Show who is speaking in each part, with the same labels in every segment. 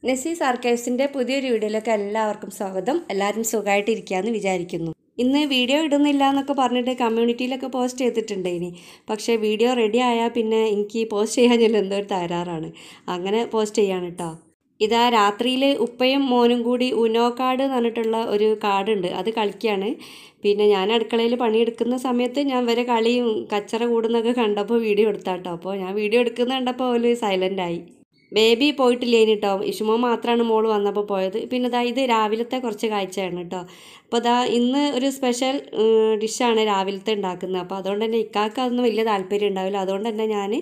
Speaker 1: നെസീസ് ആർക്കൈവ്സിൻ്റെ പുതിയൊരു വീഡിയോയിലേക്ക് എല്ലാവർക്കും സ്വാഗതം. എല്ലാവരും സുഖമായിട്ടിരിക്കുകയെന്ന് വിചാരിക്കുന്നു. ഇന്ന് വീഡിയോ ഇടുന്നില്ല എന്നൊക്കെ പറഞ്ഞിട്ട് കമ്മ്യൂണിറ്റിയിലൊക്കെ പോസ്റ്റ് ചെയ്തിട്ടുണ്ട്. പക്ഷേ വീഡിയോ റെഡി ആയാൽ പിന്നെ എനിക്ക് പോസ്റ്റ് ചെയ്യാൻ എന്തോ ഒരു തകരാറാണ്. അങ്ങനെ പോസ്റ്റ് ചെയ്യാണ് കേട്ടോ. ഇതാ രാത്രിയിൽ ഉപ്പയും മോനും കൂടി ഉനോ കാർഡ് എന്ന് പറഞ്ഞിട്ടുള്ള ഒരു കാർഡുണ്ട്, അത് കളിക്കുകയാണ്. പിന്നെ ഞാൻ അടുക്കളയിൽ പണിയെടുക്കുന്ന സമയത്ത് ഞാൻ വരെ കളിയും കച്ചറ കൂടുന്നൊക്കെ കണ്ടപ്പോൾ വീഡിയോ എടുത്താട്ടോ. അപ്പോൾ ഞാൻ വീഡിയോ എടുക്കുന്ന കണ്ടപ്പോൾ ഒരു സൈലൻ്റായി. ബേബി പോയിട്ടില്ലേനി കേട്ടോ, ഇഷുമോ മാത്രമാണ് മോള് വന്നപ്പോൾ പോയത്. പിന്നെ ഇതാ ഇത് രാവിലത്തെ കുറച്ച് കാഴ്ചയാണ് കേട്ടോ. അപ്പോൾ ഇതാ ഇന്ന് ഒരു സ്പെഷ്യൽ ഡിഷാണ് രാവിലത്തെ ഉണ്ടാക്കുന്നത്. അപ്പോൾ അതുകൊണ്ട് തന്നെ ഇക്കാക്ക് അതൊന്നും വലിയ താല്പര്യം ഉണ്ടാവില്ല. അതുകൊണ്ട് തന്നെ ഞാൻ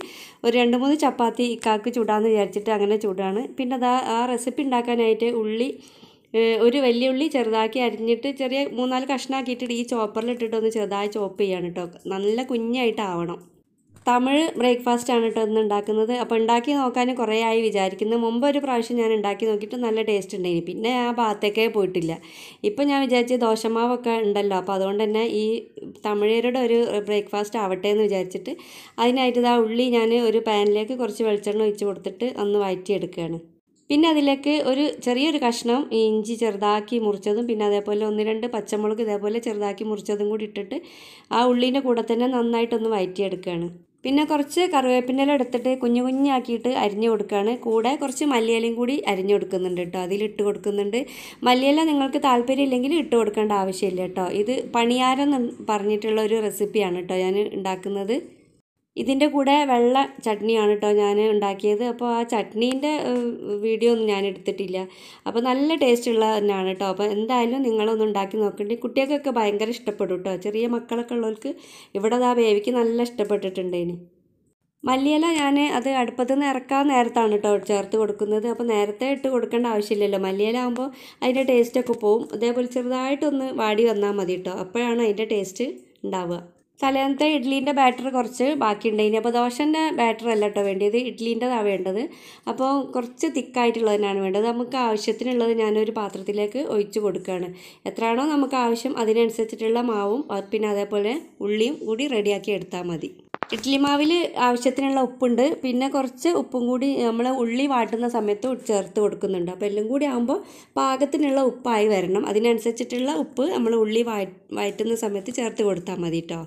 Speaker 1: ഒരു 2-3 ചപ്പാത്തി ഇക്കാക്ക് ചൂടാന്ന് വിചാരിച്ചിട്ട് അങ്ങനെ ചൂടാണ്. പിന്നെ അതാ ആ റെസിപ്പി ഉണ്ടാക്കാനായിട്ട് ഉള്ളി, ഒരു വലിയ ഉള്ളി ചെറുതാക്കി അരിഞ്ഞിട്ട് ചെറിയ 3-4 കഷ്ണാക്കിയിട്ട് ഈ ചോപ്പറിലിട്ടിട്ടൊന്ന് ചെറുതായി ചോപ്പ് ചെയ്യാണ് കേട്ടോ. നല്ല കുഞ്ഞായിട്ടാവണം. തമിഴ് ബ്രേക്ക്ഫാസ്റ്റ് ആണ് കേട്ടോ ഇന്ന് ഉണ്ടാക്കുന്നത്. അപ്പോൾ ഉണ്ടാക്കി നോക്കാൻ കുറേ ആയി വിചാരിക്കുന്നത്. മുമ്പ് ഒരു പ്രാവശ്യം ഞാൻ ഉണ്ടാക്കി നോക്കിയിട്ട് നല്ല ടേസ്റ്റ് ഉണ്ടായിന്. പിന്നെ ആ ഭാഗത്തേക്കേ പോയിട്ടില്ല. ഇപ്പം ഞാൻ വിചാരിച്ച് ദോശമാവൊക്കെ ഉണ്ടല്ലോ, അപ്പോൾ അതുകൊണ്ട് തന്നെ ഈ തമിഴരുടെ ഒരു ബ്രേക്ക്ഫാസ്റ്റ് ആവട്ടെ എന്ന് വിചാരിച്ചിട്ട് അതിനായിട്ട് ഇതാ ഉള്ളി ഞാൻ ഒരു പാനിലേക്ക് കുറച്ച് വെളിച്ചെണ്ണ ഒഴിച്ച് കൊടുത്തിട്ട് ഒന്ന് വഴറ്റിയെടുക്കുകയാണ്. പിന്നെ അതിലേക്ക് ഒരു ചെറിയൊരു കഷ്ണം ഇഞ്ചി ചെറുതാക്കി മുറിച്ചതും, പിന്നെ അതേപോലെ 1-2 പച്ചമുളക് ഇതേപോലെ ചെറുതാക്കി മുറിച്ചതും കൂടി ഇട്ടിട്ട് ആ ഉള്ളീൻ്റെ കൂടെ തന്നെ നന്നായിട്ടൊന്ന് വഴറ്റിയെടുക്കുകയാണ്. പിന്നെ കുറച്ച് കറിവേപ്പില എടുത്തിട്ട് കുഞ്ഞു കുഞ്ഞാക്കിയിട്ട് അരിഞ്ഞു കൊടുക്കുകയാണ്. കൂടെ കുറച്ച് മല്ലിയിലയും കൂടി അരിഞ്ഞു കൊടുക്കുന്നുണ്ട് കേട്ടോ, അതിലിട്ട് കൊടുക്കുന്നുണ്ട്. മല്ലിയില നിങ്ങൾക്ക് താല്പര്യം ഇല്ലെങ്കിൽ ഇട്ട് കൊടുക്കേണ്ട ആവശ്യമില്ല കേട്ടോ. ഇത് പണിയാരം എന്ന് പറഞ്ഞിട്ടുള്ള ഒരു റെസിപ്പിയാണ് കേട്ടോ ഞാൻ ഉണ്ടാക്കുന്നത്. ഇതിൻ്റെ കൂടെ വെള്ള ചട്നിയാണ് കേട്ടോ ഞാൻ ഉണ്ടാക്കിയത്. അപ്പോൾ ആ ചട്നീൻ്റെ വീഡിയോ ഒന്നും ഞാൻ എടുത്തിട്ടില്ല. അപ്പോൾ നല്ല ടേസ്റ്റുള്ള തന്നെയാണ് കേട്ടോ. അപ്പോൾ എന്തായാലും നിങ്ങളൊന്ന് ഉണ്ടാക്കി നോക്കണ്ടേ. കുട്ടികൾക്കൊക്കെ ഭയങ്കര ഇഷ്ടപ്പെടും കേട്ടോ. ചെറിയ മക്കളൊക്കെ ഉള്ളവർക്ക് ഇവിടെ ആ ബേബിക്ക് നല്ല ഇഷ്ടപ്പെട്ടിട്ടുണ്ടേനി. മല്ലിയില ഞാൻ അത് അടുപ്പത്തു നിന്ന് ഇറക്കാൻ നേരത്താണ് കേട്ടോ ചേർത്ത് കൊടുക്കുന്നത്. അപ്പോൾ നേരത്തെ ഇട്ട് കൊടുക്കേണ്ട ആവശ്യമില്ലല്ലോ. മല്ലിയില ആകുമ്പോൾ അതിൻ്റെ ടേസ്റ്റൊക്കെ പോവും. അതേപോലെ ചെറുതായിട്ടൊന്ന് വാടി വന്നാൽ മതി കേട്ടോ, അപ്പോഴാണ് അതിൻ്റെ ടേസ്റ്റ് ഉണ്ടാവുക. തലേന്നത്തെ ഇഡ്ഡലീൻ്റെ ബാറ്റർ കുറച്ച് ബാക്കിയുണ്ടായിന്. അപ്പോൾ ദോശൻ്റെ ബാറ്റർ അല്ല കേട്ടോ വേണ്ടിയത്, ഇഡ്ഡലീൻ്റെതാണ് വേണ്ടത്. അപ്പോൾ കുറച്ച് തിക്കായിട്ടുള്ളതിനാണ് വേണ്ടത്. നമുക്ക് ആവശ്യത്തിനുള്ളത് ഞാനൊരു പാത്രത്തിലേക്ക് ഒഴിച്ച് കൊടുക്കുകയാണ്. എത്രയാണോ നമുക്ക് ആവശ്യം അതിനനുസരിച്ചിട്ടുള്ള മാവും പിന്നെ അതേപോലെ ഉള്ളിയും കൂടി റെഡിയാക്കി എടുത്താൽ മതി. ഇഡ്ഡലി മാവിൽ ആവശ്യത്തിനുള്ള ഉപ്പുണ്ട്, പിന്നെ കുറച്ച് ഉപ്പും കൂടി നമ്മൾ ഉള്ളി വാട്ടുന്ന സമയത്ത് ചേർത്ത് കൊടുക്കുന്നുണ്ട്. അപ്പോൾ എല്ലാം കൂടി ആകുമ്പോൾ പാകത്തിനുള്ള ഉപ്പായി വരണം. അതിനനുസരിച്ചിട്ടുള്ള ഉപ്പ് നമ്മൾ ഉള്ളി വഴറ്റുന്ന സമയത്ത് ചേർത്ത് കൊടുത്താൽ മതി കേട്ടോ.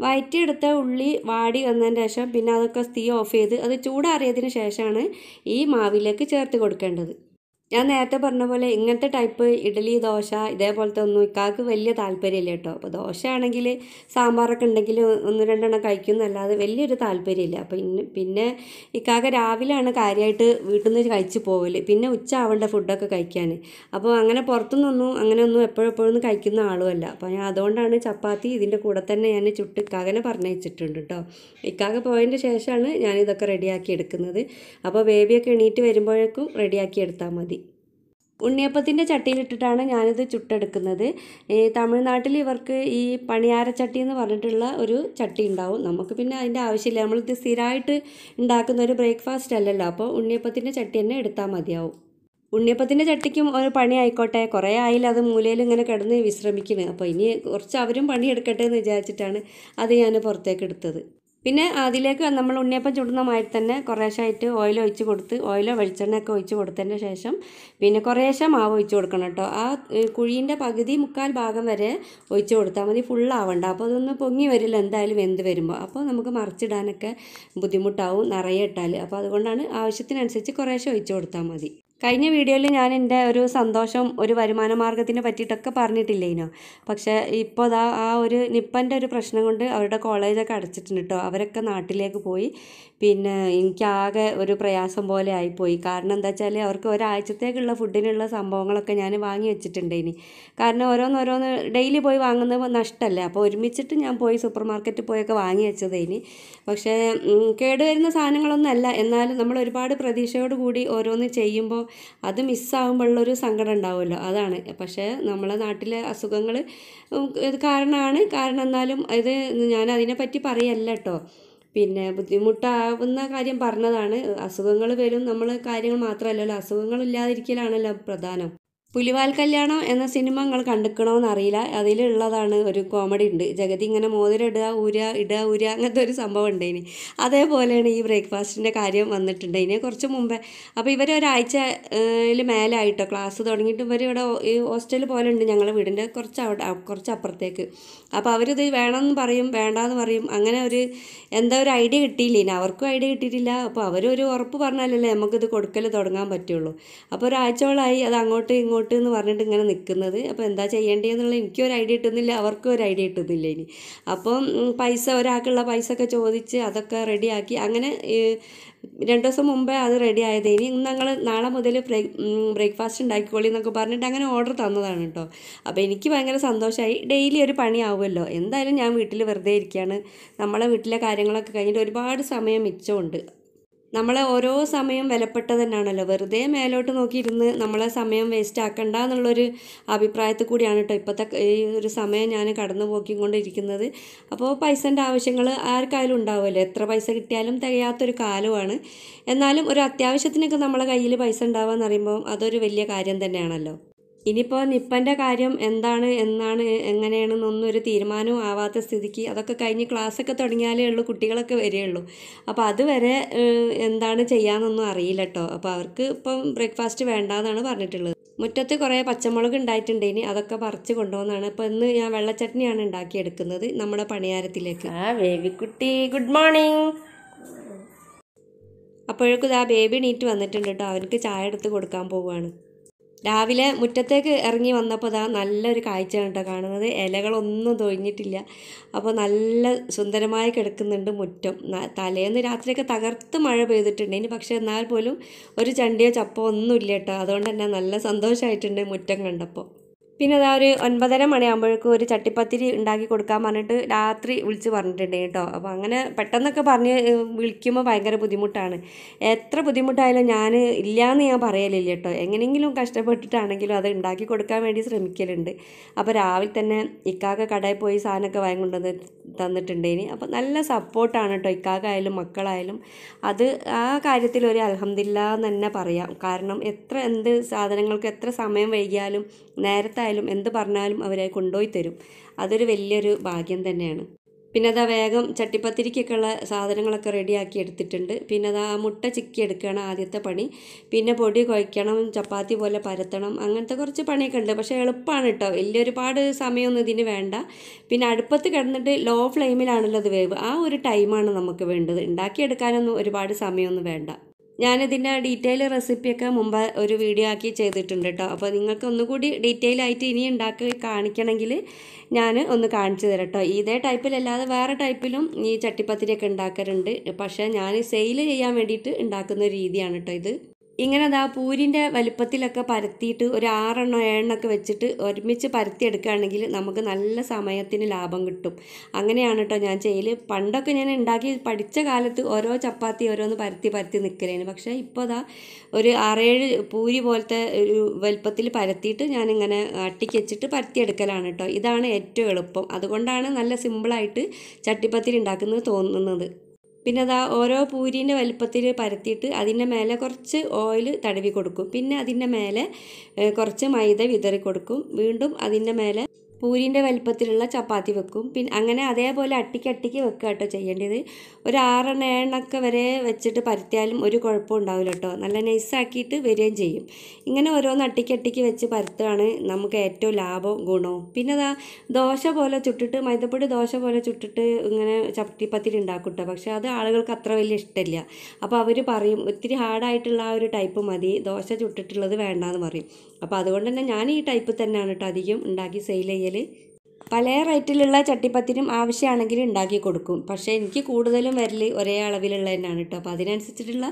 Speaker 1: വഴറ്റിയെടുത്ത ഉള്ളി വാടി വന്നതിന് ശേഷം പിന്നെ അതൊക്കെ തീ ഓഫ് ചെയ്ത് അത് ചൂടാറിയതിന് ശേഷമാണ് ഈ മാവിലേക്ക് ചേർത്ത് കൊടുക്കേണ്ടത്. ഞാൻ നേരത്തെ പറഞ്ഞ പോലെ ഇങ്ങനത്തെ ടൈപ്പ് ഇഡ്ഡലി ദോശ ഇതേപോലത്തെ ഒന്നും ഇക്കാക്ക് വലിയ താല്പര്യമില്ല കേട്ടോ. അപ്പോൾ ദോശ ആണെങ്കിൽ സാമ്പാറൊക്കെ ഉണ്ടെങ്കിൽ 1-2 കഴിക്കുന്നല്ലാതെ വലിയൊരു താല്പര്യമില്ല. അപ്പോൾ പിന്നെ ഇക്കാക്ക് രാവിലെയാണ് കാര്യമായിട്ട് വീട്ടിൽ നിന്ന് കഴിച്ച് പോകല്, പിന്നെ ഉച്ച ആവേണ്ട ഫുഡൊക്കെ കഴിക്കാൻ. അപ്പോൾ അങ്ങനെ പുറത്തുനിന്നൊന്നും അങ്ങനെയൊന്നും എപ്പോഴെപ്പോഴൊന്നും കഴിക്കുന്ന ആളുമല്ല. അപ്പോൾ ഞാൻ അതുകൊണ്ടാണ് ചപ്പാത്തി ഇതിൻ്റെ കൂടെ തന്നെ ഞാൻ ചുട്ട് ഇക്കാകനെ പറഞ്ഞയച്ചിട്ടുണ്ട് കേട്ടോ. ഇക്കാക പോയതിൻ്റെ ശേഷമാണ് ഞാനിതൊക്കെ റെഡിയാക്കി എടുക്കുന്നത്. അപ്പോൾ ബേബിയൊക്കെ എണീറ്റ് വരുമ്പോഴേക്കും റെഡിയാക്കി എടുത്താൽ മതി. ഉണ്ണിയപ്പത്തിൻ്റെ ചട്ടിയിലിട്ടിട്ടാണ് ഞാനിത് ചുട്ടെടുക്കുന്നത്. തമിഴ്നാട്ടിൽ ഇവർക്ക് ഈ പണിയാരച്ചട്ടി എന്ന് പറഞ്ഞിട്ടുള്ള ഒരു ചട്ടി ഉണ്ടാവും. നമുക്ക് പിന്നെ അതിൻ്റെ ആവശ്യമില്ല, നമ്മളിത് സ്ഥിരമായിട്ട് ഉണ്ടാക്കുന്ന ഒരു ബ്രേക്ക്ഫാസ്റ്റ് അല്ലല്ലോ. അപ്പോൾ ഉണ്ണിയപ്പത്തിൻ്റെ ചട്ടി തന്നെ എടുത്താൽ മതിയാവും. ഉണ്ണിയപ്പത്തിൻ്റെ ചട്ടിക്കും ഒരു പണി ആയിക്കോട്ടെ, കുറേ ആയില്ല അത് മൂലയിൽ ഇങ്ങനെ കിടന്ന് വിശ്രമിക്കുന്നത്. അപ്പോൾ ഇനി കുറച്ച് അവരും പണിയെടുക്കട്ടെ എന്ന് വിചാരിച്ചിട്ടാണ് അത് ഞാൻ പുറത്തേക്ക് എടുത്തത്. പിന്നെ അതിലേക്ക് നമ്മൾ ഉണ്ണിയപ്പം ചുടുന്ന മാതിരി തന്നെ കുറേശ്ശായിട്ട് ഓയിൽ ഒഴിച്ച് കൊടുത്ത്, ഓയിലോ വെളിച്ചെണ്ണയൊക്കെ ഒഴിച്ച് കൊടുത്തതിന് ശേഷം പിന്നെ കുറേശ്ശെ മാവ് ഒഴിച്ച് കൊടുക്കണം കേട്ടോ. ആ കുഴീൻ്റെ പകുതി 1/4 ഭാഗം വരെ ഒഴിച്ച് കൊടുത്താൽ മതി, ഫുള്ളാവണ്ട. അപ്പോൾ അതൊന്ന് പൊങ്ങി വരില്ല എന്തായാലും വെന്ത് വരുമ്പോൾ. അപ്പോൾ നമുക്ക് മറിച്ചിടാനൊക്കെ ബുദ്ധിമുട്ടാവും നിറയെ ഇട്ടാൽ. അപ്പോൾ അതുകൊണ്ടാണ് ആവശ്യത്തിനനുസരിച്ച് കുറേശ്ശെ ഒഴിച്ച് കൊടുത്താൽ മതി. കഴിഞ്ഞ വീഡിയോയിൽ ഞാൻ എൻ്റെ ഒരു സന്തോഷം, ഒരു വരുമാന മാർഗ്ഗത്തിനെ പറ്റിയിട്ടൊക്കെ പറഞ്ഞിട്ടില്ലേനോ. പക്ഷേ ഇപ്പോൾ ആ ഒരു നിപ്പൻ്റെ ഒരു പ്രശ്നം കൊണ്ട് അവരുടെ കോളേജൊക്കെ അടച്ചിട്ടുണ്ട് കേട്ടോ. അവരൊക്കെ നാട്ടിലേക്ക് പോയി. പിന്നെ എനിക്കാകെ ഒരു പ്രയാസം പോലെ ആയിപ്പോയി. കാരണം എന്താ വെച്ചാൽ അവർക്ക് ഒരാഴ്ചത്തേക്കുള്ള ഫുഡിനുള്ള സംഭവങ്ങളൊക്കെ ഞാൻ വാങ്ങി വെച്ചിട്ടുണ്ട് ഇനി. കാരണം ഓരോന്ന് ഡെയിലി പോയി വാങ്ങുന്നത് നഷ്ടമല്ലേ. അപ്പോൾ ഒരുമിച്ചിട്ട് ഞാൻ പോയി സൂപ്പർ മാർക്കറ്റിൽ പോയൊക്കെ വാങ്ങി വെച്ചത് ഇനി. പക്ഷേ കേടുവരുന്ന സാധനങ്ങളൊന്നും അല്ല, എന്നാലും നമ്മൾ ഒരുപാട് പ്രതീക്ഷയോട് കൂടി ഓരോന്ന് ചെയ്യുമ്പോൾ അത് മിസ്സാകുമ്പോഴുള്ളൊരു സങ്കടം ഉണ്ടാവുമല്ലോ, അതാണ്. പക്ഷേ നമ്മളെ നാട്ടിലെ അസുഖങ്ങൾ ഇത് കാരണം എന്നാലും ഇത് ഞാൻ അതിനെപ്പറ്റി പറയല്ല കേട്ടോ. പിന്നെ ബുദ്ധിമുട്ടാവുന്ന കാര്യം പറഞ്ഞതാണ്. അസുഖങ്ങൾ വരും, നമ്മൾ കാര്യങ്ങൾ മാത്രമല്ലല്ലോ, അസുഖങ്ങളില്ലാതിരിക്കലാണല്ലോ പ്രധാനം. പുലിവാൽ കല്യാണം എന്ന സിനിമ നിങ്ങൾ കണ്ടിക്കണോന്ന് അറിയില്ല. അതിലുള്ളതാണ് ഒരു കോമഡി ഉണ്ട്. ജഗതി ഇങ്ങനെ മോതിരം ഇടുക ഊരുക അങ്ങനത്തെ ഒരു സംഭവം ഉണ്ട് ഇനി. അതേപോലെയാണ് ഈ ബ്രേക്ക്ഫാസ്റ്റിൻ്റെ കാര്യം വന്നിട്ടുണ്ട് ഇനി കുറച്ച് മുമ്പേ. അപ്പോൾ ഇവർ ഒരാഴ്ചയിൽ മേലായിട്ടോ ക്ലാസ് തുടങ്ങിയിട്ട് ഇവർ ഇവിടെ ഈ ഹോസ്റ്റൽ പോലെ ഉണ്ട് ഞങ്ങളുടെ വീടിൻ്റെ കുറച്ച് അപ്പുറത്തേക്ക്. അപ്പോൾ അവരിത് വേണമെന്ന് പറയും വേണ്ടാന്ന് പറയും. അങ്ങനെ എന്താ ഒരു ഐഡിയ കിട്ടിയില്ല ഇനി. അവർക്കും ഐഡിയ കിട്ടിയിട്ടില്ല. അപ്പോൾ അവരൊരു ഉറപ്പ് പറഞ്ഞാലല്ലേ നമുക്കിത് കൊടുക്കൽ തുടങ്ങാൻ പറ്റുള്ളൂ. അപ്പോൾ ഒരാഴ്ചയോളായി അത് അങ്ങോട്ട് ഇങ്ങോട്ട് എന്ന് പറഞ്ഞിട്ട് ഇങ്ങനെ നിൽക്കുന്നത്. അപ്പോൾ എന്താ ചെയ്യേണ്ടതെന്നുള്ള എനിക്കൊരു ഐഡിയ കിട്ടുന്നില്ല, അവർക്കും ഒരു ഐഡിയ കിട്ടുന്നില്ല ഇനി. അപ്പം ഒരാൾക്കുള്ള പൈസ ഒക്കെ ചോദിച്ച് അതൊക്കെ റെഡിയാക്കി. അങ്ങനെ 2 ദിവസം മുമ്പേ അത് റെഡി ആയത്. ഇനി ഞങ്ങൾ നാളെ മുതൽ ബ്രേക്ക്ഫാസ്റ്റ് ഉണ്ടാക്കിക്കോളി എന്നൊക്കെ പറഞ്ഞിട്ട് അങ്ങനെ ഓർഡർ തന്നതാണ് കേട്ടോ. അപ്പോൾ എനിക്ക് ഭയങ്കര സന്തോഷമായി. ഡെയിലി ഒരു പണിയാവുമല്ലോ. എന്തായാലും ഞാൻ വീട്ടിൽ വെറുതെ ഇരിക്കുകയാണ്. നമ്മളെ വീട്ടിലെ കാര്യങ്ങളൊക്കെ കഴിഞ്ഞിട്ട് ഒരുപാട് സമയം മിച്ചമുണ്ട്. നമ്മളെ ഓരോ സമയം വിലപ്പെട്ടത് തന്നെയാണല്ലോ. വെറുതെ മേലോട്ട് നോക്കിയിരുന്ന് നമ്മളെ സമയം വേസ്റ്റ് ആക്കണ്ട എന്നുള്ളൊരു അഭിപ്രായത്തിൽ കൂടിയാണ് കേട്ടോ ഇപ്പോഴത്തെ ഈ ഒരു സമയം ഞാൻ കടന്നു പോക്കിക്കൊണ്ടിരിക്കുന്നത്. അപ്പോൾ പൈസൻ്റെ ആവശ്യങ്ങൾ ആർക്കായാലും ഉണ്ടാവുമല്ലോ. എത്ര പൈസ കിട്ടിയാലും തികയാത്തൊരു കാലമാണ്. എന്നാലും ഒരു അത്യാവശ്യത്തിനൊക്കെ നമ്മളെ കയ്യിൽ പൈസ ഉണ്ടാവുക എന്ന് പറയുമ്പോൾ അതൊരു വലിയ കാര്യം തന്നെയാണല്ലോ. ഇനിയിപ്പോൾ നിപ്പൻ്റെ കാര്യം എങ്ങനെയാണെന്നൊന്നും ഒരു തീരുമാനവും ആവാത്ത സ്ഥിതിക്ക് അതൊക്കെ കഴിഞ്ഞ് ക്ലാസ്സൊക്കെ തുടങ്ങിയാലേ ഉള്ളൂ കുട്ടികളൊക്കെ വരികയുള്ളൂ. അപ്പോൾ അതുവരെ എന്താണ് ചെയ്യാമെന്നൊന്നും അറിയില്ല കേട്ടോ. അപ്പോൾ അവർക്ക് ഇപ്പം ബ്രേക്ക്ഫാസ്റ്റ് വേണ്ടാന്നാണ് പറഞ്ഞിട്ടുള്ളത്. മുറ്റത്ത് കുറേ പച്ചമുളക് ഉണ്ടായിട്ടുണ്ട്. ഇനി അതൊക്കെ പറിച്ച് കൊണ്ടുപോകുന്നതാണ്. അപ്പോൾ ഇന്ന് ഞാൻ വെള്ളച്ചട്നിയാണ് ഉണ്ടാക്കിയെടുക്കുന്നത് നമ്മുടെ പണിയാരത്തിലേക്ക്. Babykutty good morning. അപ്പോഴേക്കും ഇതാ ബേബി എണീറ്റ് വന്നിട്ടുണ്ട് കേട്ടോ. അവർക്ക് ചായ എടുത്ത് കൊടുക്കാൻ പോവുകയാണ്. രാവിലെ മുറ്റത്തേക്ക് ഇറങ്ങി വന്നപ്പോൾ നല്ലൊരു കാഴ്ചയാണ് കേട്ടോ കാണുന്നത്. ഇലകളൊന്നും തൊഴിഞ്ഞിട്ടില്ല. അപ്പോൾ നല്ല സുന്ദരമായി കിടക്കുന്നുണ്ട് മുറ്റം. തലേന്ന് രാത്രിയൊക്കെ തകർത്ത് മഴ പെയ്തിട്ടുണ്ട് ഇനി. പക്ഷേ എന്നാൽ പോലും ഒരു ചണ്ടിയോ ചപ്പോ ഒന്നുമില്ല കേട്ടോ. അതുകൊണ്ട് തന്നെ നല്ല സന്തോഷമായിട്ടുണ്ട് മുറ്റം കണ്ടപ്പോൾ. പിന്നെ ഒരു 9:30 മണിയാകുമ്പോഴേക്കും ഒരു ചട്ടിപ്പത്തിരി ഉണ്ടാക്കി കൊടുക്കാൻ പറഞ്ഞിട്ട് രാത്രി വിളിച്ച് പറഞ്ഞിട്ടുണ്ട് കേട്ടോ. അപ്പോൾ അങ്ങനെ പെട്ടെന്നൊക്കെ വിളിക്കുമ്പോൾ ഭയങ്കര ബുദ്ധിമുട്ടാണ്. എത്ര ബുദ്ധിമുട്ടായാലും ഞാൻ ഇല്ലയെന്ന് ഞാൻ പറയലില്ല കേട്ടോ. എങ്ങനെയെങ്കിലും കഷ്ടപ്പെട്ടിട്ടാണെങ്കിലും അത് ഉണ്ടാക്കി കൊടുക്കാൻ വേണ്ടി ശ്രമിക്കലുണ്ട്. അപ്പോൾ രാവിലെ തന്നെ ഇക്കാക്ക കടയിൽ പോയി സാധനമൊക്കെ വാങ്ങിക്കൊണ്ടുവന്ന് തന്നിട്ടുണ്ടേനി. അപ്പോൾ നല്ല സപ്പോർട്ടാണ് കേട്ടോ ഇക്കാക്കായാലും മക്കളായാലും. അത് ആ കാര്യത്തിൽ ഒരു അൽഹംദുലില്ലാ എന്ന് തന്നെ പറയാം. കാരണം എന്ത് സാധനങ്ങൾക്ക് എത്ര സമയം വൈകിയാലും നേരത്തായാലും എന്ത് പറഞ്ഞാലും അവരെ കൊണ്ടുപോയി തരും. അതൊരു വലിയൊരു ഭാഗ്യം തന്നെയാണ്. പിന്നെ വേഗം ചട്ടിപ്പത്തിരിക്കൊക്കെയുള്ള സാധനങ്ങളൊക്കെ റെഡിയാക്കി എടുത്തിട്ടുണ്ട്. പിന്നെ മുട്ട ചിക്കി എടുക്കുകയാണ് ആദ്യത്തെ പണി. പിന്നെ പൊടി കുഴയ്ക്കണം, ചപ്പാത്തി പോലെ പരത്തണം, അങ്ങനത്തെ കുറച്ച് പണിയൊക്കെ ഉണ്ട്. പക്ഷേ എളുപ്പമാണ് കേട്ടോ. ഒരുപാട് സമയമൊന്നും ഇതിന് വേണ്ട. പിന്നെ അടുപ്പത്ത് കിടന്നിട്ട് ലോ ഫ്ലെയിമിലാണല്ലോ അത് വേവ്. ആ ഒരു ടൈമാണ് നമുക്ക് വേണ്ടത്. ഉണ്ടാക്കിയെടുക്കാനൊന്നും ഒരുപാട് സമയമൊന്നും വേണ്ട. ഞാനിതിൻ്റെ ഡീറ്റെയിൽ റെസിപ്പിയൊക്കെ മുമ്പ് ഒരു വീഡിയോ ആക്കി ചെയ്തിട്ടുണ്ട് കേട്ടോ. അപ്പോൾ നിങ്ങൾക്ക് ഒന്നുകൂടി ഡീറ്റെയിൽ ആയിട്ട് ഇനി ഉണ്ടാക്കി കാണിക്കണമെങ്കിൽ ഞാൻ ഒന്ന് കാണിച്ചു തരാം കേട്ടോ. ഇതേ ടൈപ്പിലല്ലാതെ വേറെ ടൈപ്പിലും ഈ ചട്ടിപ്പത്തിരിയൊക്കെ ഉണ്ടാക്കാറുണ്ട്. പക്ഷേ ഞാൻ സെയിൽ ചെയ്യാൻ വേണ്ടിയിട്ട് ഉണ്ടാക്കുന്ന ഒരു രീതിയാണ് കേട്ടോ ഇത്. ഇങ്ങനെ പൂരിൻ്റെ വലുപ്പത്തിലൊക്കെ പരത്തിയിട്ട് ഒരു 6 7 വെച്ചിട്ട് ഒരുമിച്ച് പരത്തിയെടുക്കുകയാണെങ്കിൽ നമുക്ക് നല്ല സമയത്തിന് ലാഭം കിട്ടും. അങ്ങനെയാണ് കേട്ടോ ഞാൻ ചെയ്യൽ. പണ്ടൊക്കെ ഞാൻ ഉണ്ടാക്കി പഠിച്ച കാലത്ത് ഓരോ ചപ്പാത്തി ഓരോന്ന് പരത്തി നിൽക്കലേന്. പക്ഷേ ഇപ്പോൾ ഒരു 6 7 പൂരി പോലത്തെ ഒരു വലുപ്പത്തിൽ പരത്തിയിട്ട് ഞാനിങ്ങനെ അട്ടിക്ക് വെച്ചിട്ട് പരത്തിയെടുക്കലാണ് കേട്ടോ. ഇതാണ് ഏറ്റവും എളുപ്പം. അതുകൊണ്ടാണ് നല്ല സിമ്പിളായിട്ട് ചട്ടിപ്പത്തിരി ഉണ്ടാക്കുന്നത് തോന്നുന്നത്. പിന്നെ ഓരോ പൂരീൻ്റെ വലുപ്പത്തിൽ പരത്തിയിട്ട് അതിൻ്റെ മേലെ കുറച്ച് ഓയിൽ തടവി കൊടുക്കും. പിന്നെ അതിൻ്റെ മേലെ കുറച്ച് മൈദ വിതറി കൊടുക്കും. വീണ്ടും അതിൻ്റെ മേലെ പൂരീൻ്റെ വലുപ്പത്തിലുള്ള ചപ്പാത്തി വെക്കും. പിന്നെ അങ്ങനെ അതേപോലെ അട്ടിക്ക് വെക്കുക കേട്ടോ ചെയ്യേണ്ടത്. ഒരു 6 7 വരെ വെച്ചിട്ട് പരത്തിയാലും ഒരു കുഴപ്പം ഉണ്ടാവില്ല കേട്ടോ. നല്ല നൈസാക്കിയിട്ട് വരികയും ചെയ്യും. ഇങ്ങനെ ഓരോന്ന് അട്ടിക്ക് വെച്ച് പരത്തുകയാണ് നമുക്ക് ഏറ്റവും ലാഭവും ഗുണവും. പിന്നെ ദോശ പോലെ ചുട്ടിട്ട് മൈദപ്പൊടി ദോശ പോലെ ചുട്ടിട്ട് ഇങ്ങനെ ചട്ടിപ്പത്തിരി ഉണ്ടാക്കും കേട്ടോ. പക്ഷേ അത് ആളുകൾക്ക് അത്ര വലിയ ഇഷ്ടമില്ല. അപ്പോൾ അവർ പറയും ഒത്തിരി ഹാർഡായിട്ടുള്ള ആ ഒരു ടൈപ്പ് മതി, ദോശ ചുട്ടിട്ടുള്ളത് വേണ്ടാന്ന് പറയും. അപ്പോൾ അതുകൊണ്ട് തന്നെ ഞാൻ ഈ ടൈപ്പ് തന്നെയാണ് കേട്ടോ അധികം ഉണ്ടാക്കി സെയിൽ ചെയ്യൽ. പല റേറ്റിലുള്ള ചട്ടിപ്പത്തിരും ആവശ്യമാണെങ്കിൽ ഉണ്ടാക്കി കൊടുക്കും. പക്ഷേ എനിക്ക് കൂടുതലും വരൽ ഒരേ അളവിലുള്ള തന്നെയാണ് കേട്ടോ. അപ്പോൾ അതിനനുസരിച്ചിട്ടുള്ള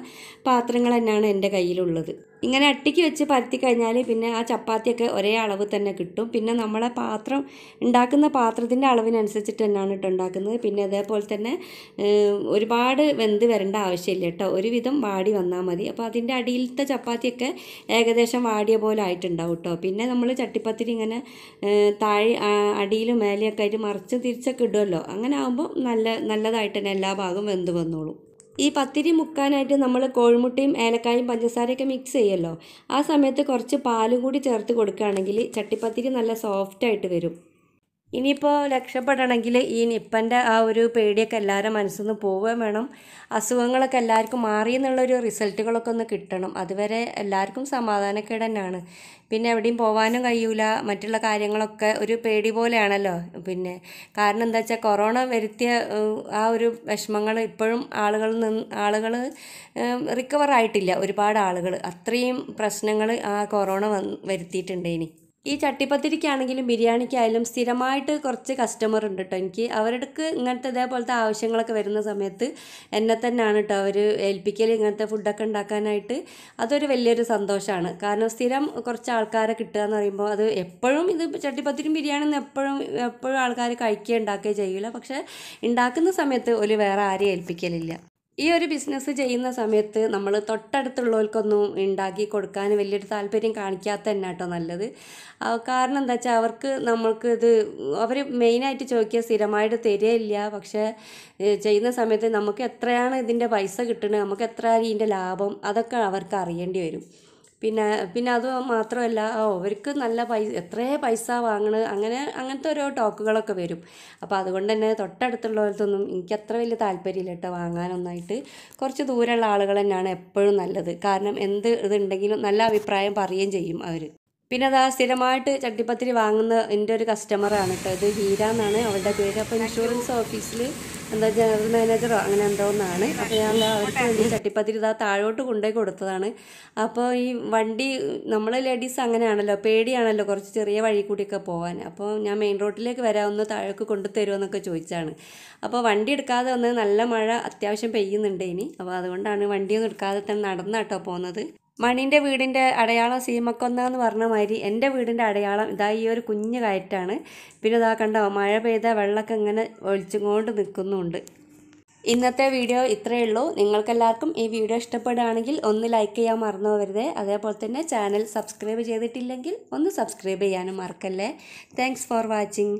Speaker 1: പാത്രങ്ങൾ തന്നെയാണ് എൻ്റെ കയ്യിലുള്ളത്. ഇങ്ങനെ അട്ടിക്ക് വെച്ച് പരത്തി കഴിഞ്ഞാൽ പിന്നെ ആ ചപ്പാത്തിയൊക്കെ ഒരേ അളവ് തന്നെ കിട്ടും. പിന്നെ നമ്മളെ ഉണ്ടാക്കുന്ന പാത്രത്തിൻ്റെ അളവിനനുസരിച്ചിട്ട് തന്നെയാണ് കേട്ടോ ഉണ്ടാക്കുന്നത്. പിന്നെ അതേപോലെ തന്നെ ഒരുപാട് വെന്ത് വരേണ്ട ആവശ്യമില്ല കേട്ടോ. ഒരുവിധം വാടി വന്നാൽ മതി. അപ്പോൾ അതിൻ്റെ അടിയിലത്തെ ചപ്പാത്തിയൊക്കെ ഏകദേശം വാടിയ പോലെ ആയിട്ടുണ്ടാവും കേട്ടോ. പിന്നെ നമ്മൾ ചട്ടിപ്പത്തിരി ഇങ്ങനെ താഴെ അടിയിലും മേലെയൊക്കെ ആയിട്ട് മറിച്ച് തിരിച്ചൊക്കെ ഇടുമല്ലോ. അങ്ങനെ ആകുമ്പോൾ നല്ലതായിട്ട് തന്നെ എല്ലാ ഭാഗവും വെന്ത് വന്നോളും. ഈ പത്തിരി മുക്കാനായിട്ട് നമ്മൾ കോഴിമുട്ടയും ഏലക്കായും പഞ്ചസാരയൊക്കെ മിക്സ് ചെയ്യുമല്ലോ, ആ സമയത്ത് കുറച്ച് പാലും കൂടി ചേർത്ത് കൊടുക്കുകയാണെങ്കിൽ ചട്ടിപ്പത്തിരി നല്ല സോഫ്റ്റായിട്ട് വരും. ഇനിയിപ്പോൾ രക്ഷപ്പെടണമെങ്കിൽ ഈ നിപ്പൻ്റെ ആ ഒരു പേടിയൊക്കെ എല്ലാവരും മനസ്സിൽ നിന്ന് പോവുകയും വേണം. അസുഖങ്ങളൊക്കെ എല്ലാവർക്കും മാറി എന്നുള്ളൊരു റിസൾട്ടുകളൊക്കെ ഒന്ന് കിട്ടണം. അതുവരെ എല്ലാവർക്കും സമാധാനക്കേട് തന്നെയാണ്. പിന്നെ എവിടെയും പോകാനും കഴിയൂല. മറ്റുള്ള കാര്യങ്ങളൊക്കെ ഒരു പേടി പോലെയാണല്ലോ. പിന്നെ കാരണം എന്താ വെച്ചാൽ കൊറോണ വരുത്തിയ ആ ഒരു വിഷമങ്ങൾ ഇപ്പോഴും ആളുകൾ റിക്കവർ ആയിട്ടില്ല. ഒരുപാട് ആളുകൾ അത്രയും പ്രശ്നങ്ങൾ ആ കൊറോണ വരുത്തിയിട്ടുണ്ട്. ഇനി ഈ ചട്ടിപ്പത്തിരിക്കാണെങ്കിലും ബിരിയാണിക്കായാലും സ്ഥിരമായിട്ട് കുറച്ച് കസ്റ്റമർ ഉണ്ട് കേട്ടോ. എനിക്ക് അവർക്ക് ഇങ്ങനത്തെ ഇതേപോലത്തെ ആവശ്യങ്ങളൊക്കെ വരുന്ന സമയത്ത് എന്നെ തന്നെയാണ് കേട്ടോ അവർ ഏൽപ്പിക്കൽ ഇങ്ങനത്തെ ഫുഡൊക്കെ ഉണ്ടാക്കാനായിട്ട്. അതൊരു വലിയൊരു സന്തോഷമാണ്. കാരണം സ്ഥിരം കുറച്ച് ആൾക്കാരെ കിട്ടുക എന്ന് പറയുമ്പോൾ അത് എപ്പോഴും ഇത് ചട്ടിപ്പത്തിരിയും ബിരിയാണിയൊന്നും എപ്പോഴും ആൾക്കാർ കഴിക്കുക ഉണ്ടാക്കുകയോ ചെയ്യില്ല. പക്ഷേ ഉണ്ടാക്കുന്ന സമയത്ത് ഒരു വേറെ ആരെയും ഏൽപ്പിക്കലില്ല. ഈ ഒരു ബിസിനസ് ചെയ്യുന്ന സമയത്ത് നമ്മൾ തൊട്ടടുത്തുള്ളവർക്കൊന്നും ഉണ്ടാക്കി കൊടുക്കാൻ വലിയൊരു താല്പര്യം കാണിക്കാത്ത തന്നെ കേട്ടോ നല്ലത്. കാരണം എന്താ വെച്ചാൽ നമ്മൾക്ക് ഇത് അവർ മെയിനായിട്ട് ചോദിക്കുക സ്ഥിരമായിട്ട് തരികയില്ല. പക്ഷേ ചെയ്യുന്ന സമയത്ത് നമുക്ക് എത്രയാണ് ഇതിൻ്റെ പൈസ കിട്ടുന്നത്, നമുക്ക് എത്രയാണ് ഇതിൻ്റെ ലാഭം, അതൊക്കെ അവർക്ക് അറിയേണ്ടി വരും. പിന്നെ അത് മാത്രമല്ല അവർക്ക് നല്ല എത്രയേ പൈസ വാങ്ങണത് അങ്ങനത്തെ ഓരോ ടോക്കുകളൊക്കെ വരും. അപ്പോൾ അതുകൊണ്ട് തന്നെ തൊട്ടടുത്തുള്ളവർക്കൊന്നും എനിക്ക് അത്ര വലിയ താല്പര്യമില്ല കേട്ടോ വാങ്ങാനൊന്നായിട്ട്. കുറച്ച് ദൂരമുള്ള ആളുകൾ തന്നെയാണ് എപ്പോഴും നല്ലത്. കാരണം എന്ത് ഇതുണ്ടെങ്കിലും നല്ല അഭിപ്രായം പറയുകയും ചെയ്യും അവർ. പിന്നെ അതാ സ്ഥിരമായിട്ട് ചട്ടിപ്പത്തിരി വാങ്ങുന്ന എൻ്റെ ഒരു കസ്റ്റമറാണ് കേട്ടോ. ഇത് ഹീര എന്നാണ് അവളുടെ പേര്. അപ്പോൾ ഇൻഷുറൻസ് ഓഫീസിൽ എന്താ ജനറൽ മാനേജറോ അങ്ങനെ എന്തോ ഒന്നാണ്. അപ്പോൾ ഞാൻ അവർക്ക് വേണ്ടി ചട്ടിപ്പത്തിരി ഇതാ താഴോട്ട് കൊണ്ടുപോയി കൊടുത്തതാണ്. അപ്പോൾ ഈ വണ്ടി നമ്മൾ ലേഡീസ് അങ്ങനെയാണല്ലോ, പേടിയാണല്ലോ കുറച്ച് ചെറിയ വഴി കൂടിയൊക്കെ പോകാൻ. അപ്പോൾ ഞാൻ മെയിൻ റോഡിലേക്ക് വരാം, ഒന്ന് താഴേക്ക് കൊണ്ടുതരുമോ എന്നൊക്കെ ചോദിച്ചാണ്. അപ്പോൾ വണ്ടി എടുക്കാതെ വന്ന് നല്ല മഴ അത്യാവശ്യം പെയ്യുന്നുണ്ട് ഇനി. അപ്പോൾ അതുകൊണ്ടാണ് വണ്ടിയൊന്നും എടുക്കാതെ തന്നെ നടന്നാട്ടോ പോകുന്നത്. മണീൻ്റെ വീടിൻ്റെ അടയാളം സീമക്കൊന്ന എന്ന് പറഞ്ഞ മാതിരി എൻ്റെ വീടിൻ്റെ അടയാളം ഇതാ ഈ ഒരു കുഞ്ഞു കയറ്റാണ്. പിന്നെ ഇതാ കണ്ടോ മഴ പെയ്ത വെള്ളമൊക്കെ ഇങ്ങനെ ഒഴിച്ചുകൊണ്ട് നിൽക്കുന്നുണ്ട്. ഇന്നത്തെ വീഡിയോ ഇത്രയേ ഉള്ളൂ. നിങ്ങൾക്കെല്ലാവർക്കും ഈ വീഡിയോ ഇഷ്ടപ്പെടുകയാണെങ്കിൽ ഒന്ന് ലൈക്ക് ചെയ്യാൻ മറന്നു പോകരുത്. അതേപോലെ തന്നെ ചാനൽ സബ്സ്ക്രൈബ് ചെയ്തിട്ടില്ലെങ്കിൽ ഒന്ന് സബ്സ്ക്രൈബ് ചെയ്യാനും മറക്കല്ലേ. Thanks for watching.